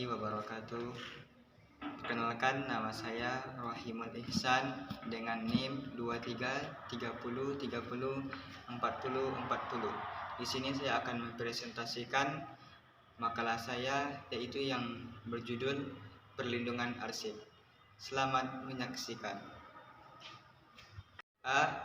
wabarakatuh. Perkenalkan, nama saya Rohimul Ihsan dengan NIM 2330304040. Di sini saya akan mempresentasikan makalah saya, yaitu yang berjudul Perlindungan Arsip. Selamat menyaksikan.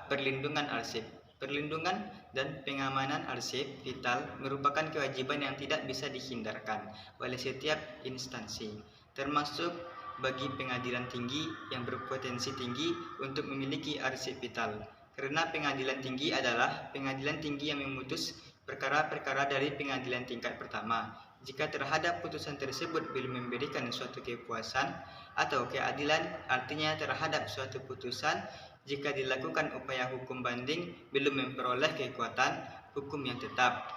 Perlindungan arsip. Perlindungan dan pengamanan arsip vital merupakan kewajiban yang tidak bisa dihindarkan oleh setiap instansi, termasuk bagi pengadilan tinggi yang berpotensi tinggi untuk memiliki arsip vital. Karena pengadilan tinggi adalah pengadilan tinggi yang memutus perkara-perkara dari pengadilan tingkat pertama. Jika terhadap putusan tersebut belum memberikan suatu kepuasan atau keadilan, artinya terhadap suatu putusan jika dilakukan upaya hukum banding belum memperoleh kekuatan hukum yang tetap.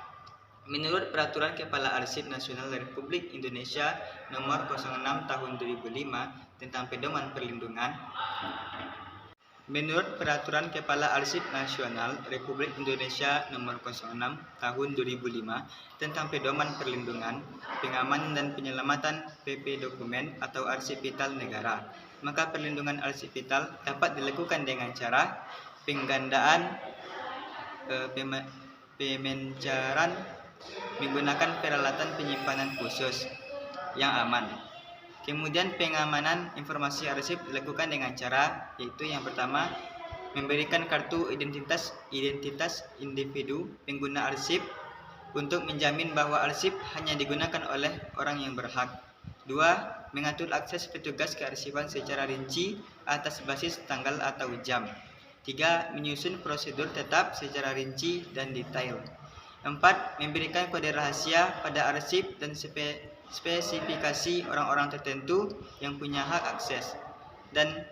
Menurut Peraturan Kepala Arsip Nasional Republik Indonesia Nomor 06 Tahun 2005 tentang Pedoman Perlindungan, Menurut Peraturan Kepala Arsip Nasional Republik Indonesia Nomor 06 Tahun 2005 tentang Pedoman Perlindungan, Pengamanan dan Penyelamatan PP Dokumen atau Arsip Vital Negara, maka perlindungan arsip vital dapat dilakukan dengan cara penggandaan pemencaran menggunakan peralatan penyimpanan khusus yang aman. Kemudian pengamanan informasi arsip dilakukan dengan cara, yaitu yang pertama, memberikan kartu identitas individu pengguna arsip untuk menjamin bahwa arsip hanya digunakan oleh orang yang berhak. 2. Mengatur akses petugas kearsipan secara rinci atas basis tanggal atau jam. 3. Menyusun prosedur tetap secara rinci dan detail. 4. Memberikan kode rahasia pada arsip dan spesifikasi orang-orang tertentu yang punya hak akses. Dan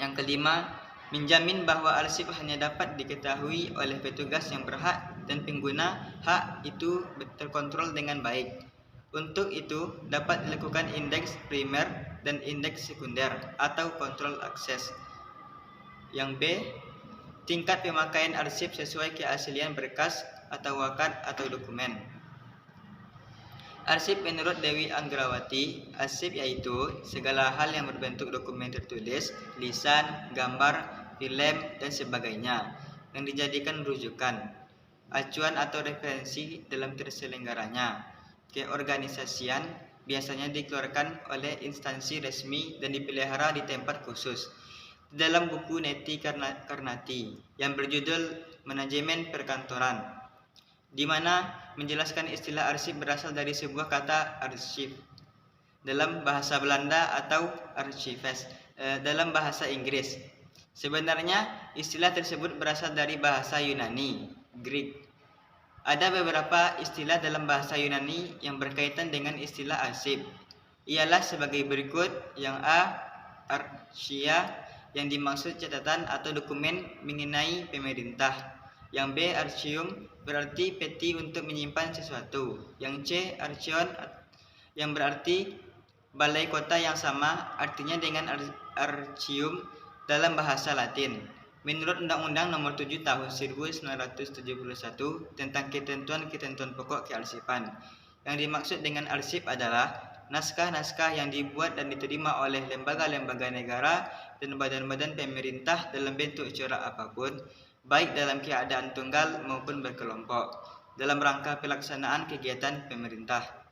yang kelima, menjamin bahwa arsip hanya dapat diketahui oleh petugas yang berhak dan pengguna hak itu terkontrol dengan baik. Untuk itu dapat dilakukan indeks primer dan indeks sekunder atau kontrol akses. Yang B, tingkat pemakaian arsip sesuai keaslian berkas atau wakad atau dokumen. Arsip menurut Dewi Anggrawati, arsip yaitu segala hal yang berbentuk dokumen tertulis, lisan, gambar, film, dan sebagainya yang dijadikan rujukan, acuan atau referensi dalam terselenggaranya keorganisasian, biasanya dikeluarkan oleh instansi resmi dan dipelihara di tempat khusus. Dalam buku Neti Karnati yang berjudul Manajemen Perkantoran, di mana menjelaskan istilah arsip berasal dari sebuah kata arschiv dalam bahasa Belanda atau archives dalam bahasa Inggris. Sebenarnya istilah tersebut berasal dari bahasa Yunani, Greek. Ada beberapa istilah dalam bahasa Yunani yang berkaitan dengan istilah arsip. Ialah sebagai berikut. Yang A, archia, yang dimaksud catatan atau dokumen mengenai pemerintah. Yang B, archium, berarti peti untuk menyimpan sesuatu. Yang C, archion, yang berarti balai kota yang sama artinya dengan archium dalam bahasa Latin. Menurut Undang-Undang Nomor 7 Tahun 1971 tentang ketentuan-ketentuan pokok kearsipan, yang dimaksud dengan arsip adalah naskah-naskah yang dibuat dan diterima oleh lembaga-lembaga negara dan badan-badan pemerintah dalam bentuk corak apapun, baik dalam keadaan tunggal maupun berkelompok, dalam rangka pelaksanaan kegiatan pemerintah.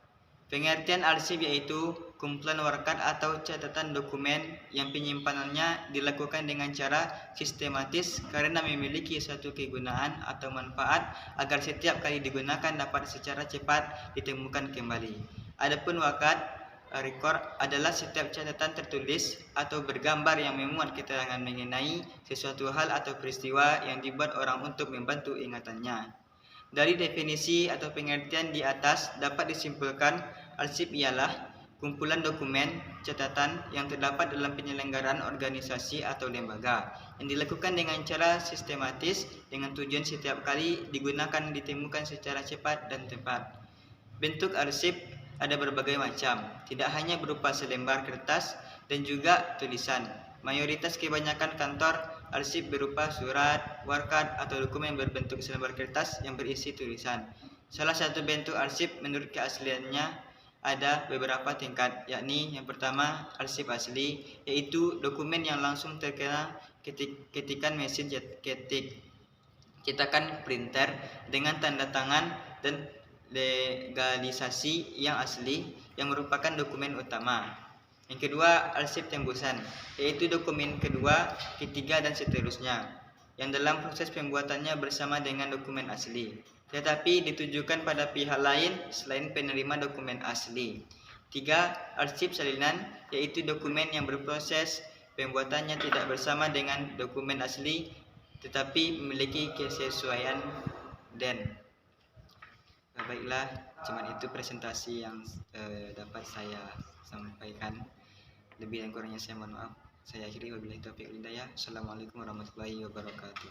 Pengertian arsip yaitu kumpulan warkat atau catatan dokumen yang penyimpanannya dilakukan dengan cara sistematis karena memiliki suatu kegunaan atau manfaat agar setiap kali digunakan dapat secara cepat ditemukan kembali. Adapun wakad record adalah setiap catatan tertulis atau bergambar yang memuat keterangan mengenai sesuatu hal atau peristiwa yang dibuat orang untuk membantu ingatannya. Dari definisi atau pengertian di atas dapat disimpulkan arsip ialah kumpulan dokumen, catatan yang terdapat dalam penyelenggaraan organisasi atau lembaga yang dilakukan dengan cara sistematis dengan tujuan setiap kali digunakan ditemukan secara cepat dan tepat. Bentuk arsip ada berbagai macam, tidak hanya berupa selembar kertas dan juga tulisan. Mayoritas kebanyakan kantor arsip berupa surat, warkat atau dokumen berbentuk selembar kertas yang berisi tulisan. Salah satu bentuk arsip menurut keasliannya ada beberapa tingkat, yakni yang pertama arsip asli, yaitu dokumen yang langsung terkena ketikan mesin cetakan printer dengan tanda tangan dan legalisasi yang asli yang merupakan dokumen utama. Yang kedua, arsip tembusan, yaitu dokumen kedua, ketiga, dan seterusnya, yang dalam proses pembuatannya bersama dengan dokumen asli, tetapi ditujukan pada pihak lain selain penerima dokumen asli. Tiga, arsip salinan, yaitu dokumen yang berproses pembuatannya tidak bersama dengan dokumen asli, tetapi memiliki kesesuaian dan baiklah, cuman itu presentasi yang dapat saya sampaikan. Lebih dan kurangnya saya mohon maaf. Saya akhiri, wabillahi taufiq wal hidayah. Assalamualaikum warahmatullahi wabarakatuh.